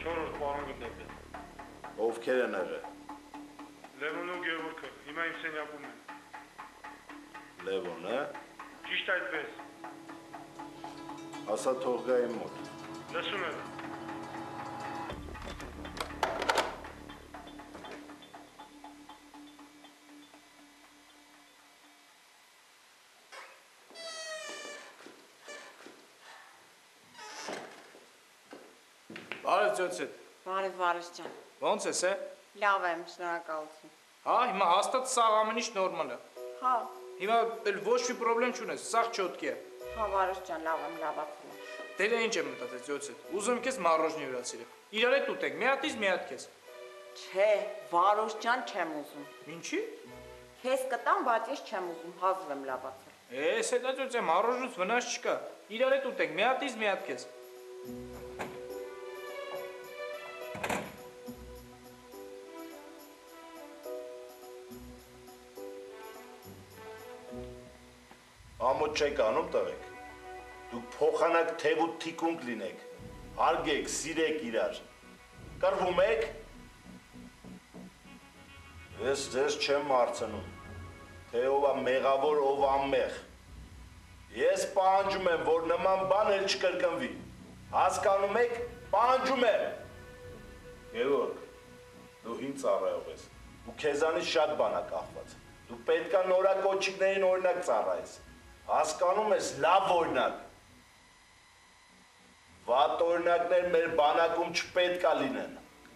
Չորրորդ պարոն գտնվել։ Ովքեր են եղել։ Լևոնը ու Գևորգը, հիմա իմ սենյակում են։ Լևոնը։ Ճիշտ այդպես։ Ասա թող գա իմ մոտ։ Լսում եմ։ Բարև Ձյոցետ։ Բարև Վարուժ ջան։ Ոնց ես է։ Լավ եմ, շնորհակալություն։ Հա, հիմա հաստատ սաղ ամեն ինչ նորմալ է։ Հա։ Հիմա էլ ոչ մի խնդրեմ չունես, սաղ չոտքի է։ Հա, Վարուժ ջան, լավ եմ, լավացել եմ։ Դե ինչ եմ մտածել Ձյոցետ։ Ուզում եմ քեզ մառոժնի հյուրացրել։ Իրար հետ ուտենք, մի հատից մի հատ քեզ։ Չէ, Վարուժ ջան, չեմ ուզում։ Ինչի։ Քեզ կտամ, բայց ես չեմ ուզում, հազիվ եմ լավացել։ Էս հետա Ձյոցե, մառոժնուց վնաս չկա։ Իրար հետ ուտենք, մի հատից մի հատ քեզ։ Ամոթ չեք անում տղեկ, դուք փոխանակ թև ու թիկունք լինեք, հարգեք, սիրեք իրար, կռվում եք, ես ձեզ չեմ հարցնում, թե ով է մեղավոր, ով անմեղ, ես պահանջում եմ, որ նման բան էլ չկրկնվի, հասկանում եք, պահանջում եմ, Գևորգ, դու հին ծառայող ես, ու քեզանից շատ բան է կախված, դու պետք է նորակոչիկներին օրինակ ծառայես, հասկանում ես լավ օրինակ, վատ օրինակներ մեր բանակում չպետք է լինեն։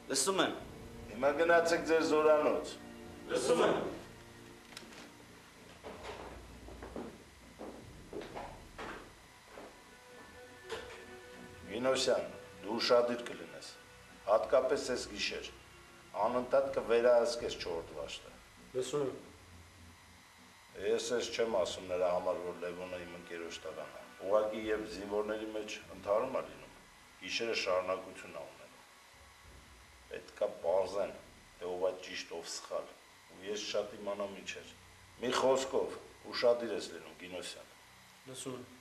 Լսում եմ։ Հիմա գնացեք ձեր զորանոց։ Լսում եմ։ Գինոսյան, դու ուշադիր կլինես, հատկապես ես գիշեր, անընդհատ կվերահսկես չորրորդ վաշտը։ Լսում եմ։ Ես ես չեմ ասում նրա համար, որ Լևոնը իմ ընկերոջ տղան է, ուղղակի և զինվորների մեջ ընդհարում է լինում, գիշերը շարունակություն է ունենում։ Պետք է պարզեն, թե ով է ճիշտ, ով սխալ, ու ես շատ իմանամ ինչ էր։ Մի խոսքով, ուշադիր ես լինում, Գինոսյան։ Լսում եմ։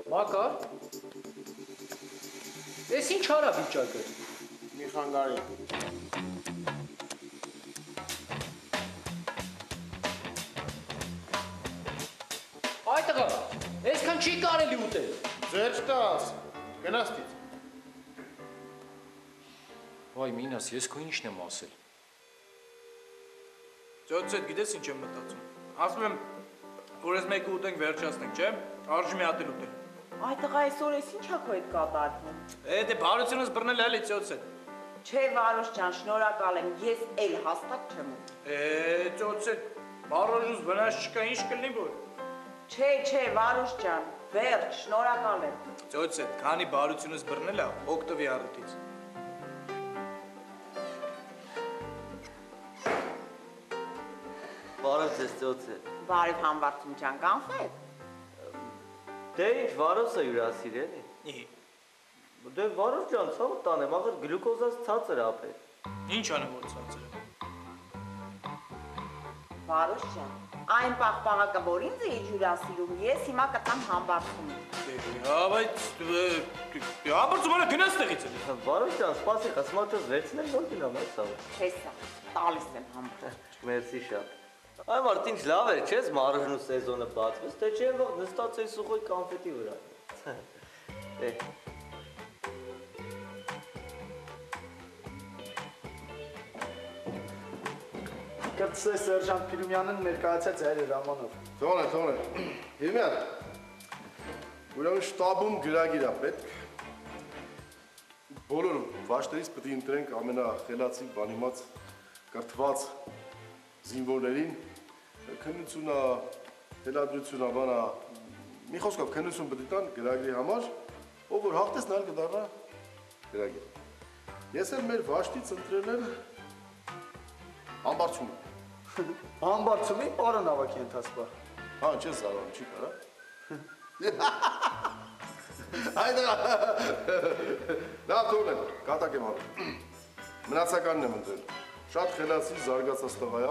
Մակար, ես ինչ արա վիճակը։ Մի խանգարի։ Այ տղա, այսքան չի կարելի ուտել։ Ձեր չտաս, գնաստից։ Վայ մինաս, ես քո ինչն եմ ասել։ Ձյոցետ, գիտես ինչ եմ մտածում։ Ասում եմ, որ ես մեկը ուտենք վերջացնենք, չէ՞։ Արժի մի հատ էլ ուտել։ Այ տղա, այսօր ես ինչ ա քո հետ կատարվում։ Դե բարությունս բռնել էլի Ձյոցետ։ Չէ, Վարուժ ջան, շնորհակալ եմ, ես էլ հաստատ չեմ ուզում։ Ձյոցետ, մառոժնուց վնաս չկա, ինչ կլինի որ։ Չէ, Վարուժ ջան, վերջ, շնորհակալ եմ։ Ձյոցետ, քանի բարությունս բռնել է, օգտվի առիթից։ Բարև ձեզ Ձյոցետ։ Բարև Համբարձում ջան, կանխեք։ Դե ինչ Վարոսը հյուրասիրել է։ Դե Վարոս ջան, ցավը տանեմ, ախր գլյուկոզաս ցածր ապեր։ Ինչ անեմ որ ցածր է։ Վարուժ ջան, այն պաղպաղակը, որ ինձ է հյուրասիրում, ես հիմա կտամ Համբարձում։ Հա, բայց Համբարձումը գնաց տեղից է։ Վարոս ջան, սպասի, խսմաճոս վերցնել որ գնամ այս ցավը։ Չէ, տալիս եմ Համբարձում։ Մերսի շատ։ Այ մարդ ինչ լավ էր, չես մառոժնու սեզոնը բացվեց, թե չէ վաղ նստած էի սուխոյ կոնֆետի վրա։ Դե Կրտսե Սերժանտ Փիրումյանն ներկայացած էր Ռամանով։ Թողնե։ Հիմյան, ուրեմն շտաբում գրագիր է պետք։ Բոլոր վաշտերից պետք է ընտրենք ամենախելացի, բանիմաց, կրթված զինվորներին, քննությունը, թելադրությունը, բանա, մի խոսքով քննություն պետք է տան գրագրի համար, ով որ հաղթես նայել կդառնա գրագիր։ Ես էլ մեր Վաշտից ընտրել եմ համբարձում։ Համբարձումի օրը նավակի ընթացքա։ Հա, չես զարանում, չի կարա։ Այդա։ Լավ թողնեմ, կատակ եմ անում։ Մնացականն եմ ընտրել։ Շատ խելացի զարգացած տղա է,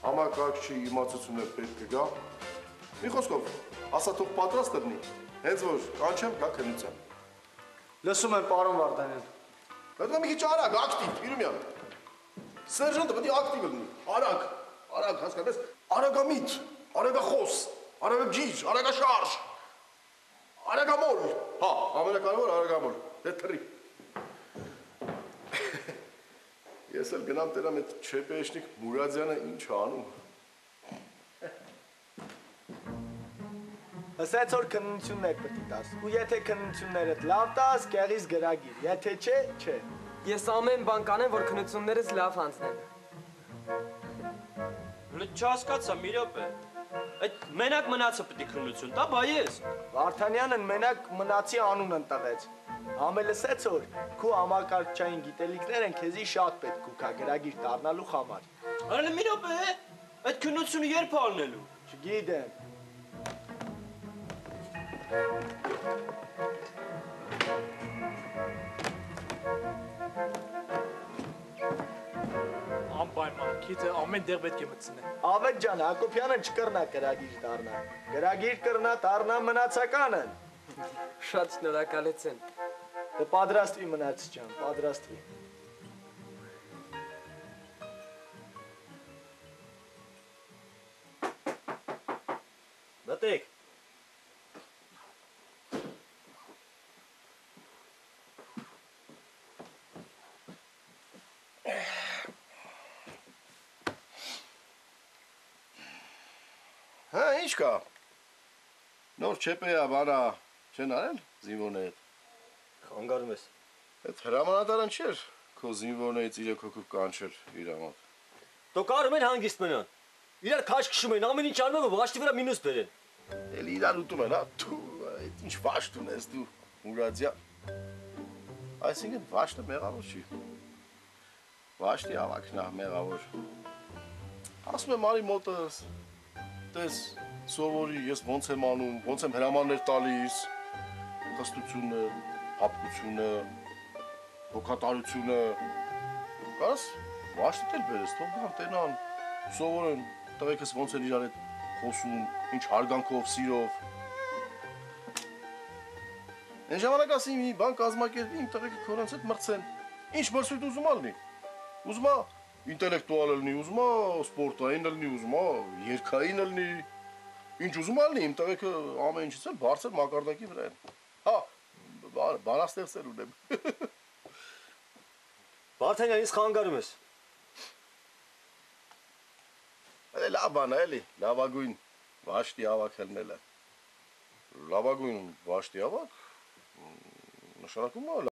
համակարգչի իմացությունը պետք կգա։ Մի խոսքով, ասա թող պատրաստ լինի, հենց որ կանչեմ գա քննության։ Լսում եմ, պարոն Վարդանյան։ Պետք է մի քիչ արագ, ակտիվ, Իրումյան։ Սերժանտը պետք է ակտիվ լինի, արագ, հասկանես, արագամիտ, արագախոս, արագաջիջ, արագաշարժ, արագամոլ, հա, ամենակարևոր արագամոլ, դե թռի։ Ես էլ գնամ տերամ այդ չեպեշնիկ Մուրադյանը ինչ անում։ Ասաց որ քննություններ պետք է տաս։ Ու եթե քննություններդ լավ տաս, կեղից գրագիր, եթե չէ, չէ։ Ես ամեն բան կանեմ, որ քննություններս լավ անցնեն։ Չհասկացա, մի րոպե։ Այդ մենակ մնացը պետք է քննություն տա, բա ես։ Վարդանյանն մենակ մնացի անունն տվեց։ Համը լսեց որ քու համակարգչային գիտելիքներն քեզի շատ պետք կուքա գրագիր դառնալու համար։ Արել մի րոպե, այդ քննությունը երբ ալնելու։ Չգիտեմ։ Անպայման, քիթը ամեն դեղ պետք է մտցնե։ Ավետ ջան, Հակոբյանը չկրնա գրագիր դառնա։ Գրագիր կրնա դառնա մնացականն։ Շատ շնորհակալություն։ Դե պատրաստվի մնաց ջան, պատրաստվի։ Մտեք։ Հա, ինչ կա։ Նոր չեպեա բարա չեն արել զինվորները։ Խանգարում ես։ Այդ հրամանատարն չէր քո զինվորներից 3 հոգու կանչել իր մոտ։ Դուք արում են հանգիստ մնան։ Իրար քաշ քշում են, ամեն ինչ անում են, վաշտի վրա մինուս բերեն։ Էլ իրար ուտում են, հա, թու, այդ ինչ վաշտ ունես դու, Մուրադյա։ Այսինքն վաշտը մեղավոր չի։ Վաշտի ավակն է մեղավոր։ Ասում եմ արի մոտս, տես, սովորի, ես ոնց եմ անում, ոնց եմ հրամաններ տալիս, խստությունը, հապկությունը, հոգատարությունը, կարաս վաշտիտ էլ բերես, թող գան տենան, սովորեն, տղեկս ոնց են իրար հետ խոսում, ինչ հարգանքով, սիրով։ Են ժամանակ ասի մի բան կազմակերպի, իմ տղեկը քոնանց հետ մրցեն, ինչ մրցույթ ուզում ալնի, ուզում ա ինտելեկտուալ լինի, ուզում ա սպորտային լինի, ուզում ա երգային լինի, ինչ ուզում ալնի, իմ տղեկը ամեն ինչից էլ բարձր մակարդակի վրա են։ Հա, բանաստեղծել ունեմ։ Վարդանյան, ինձ խանգարում ես։ Լավ բան է, էլի, լավագույն վաշտի ավակ հելնելը։ Լավագույն վաշտի ավակ նշանակում է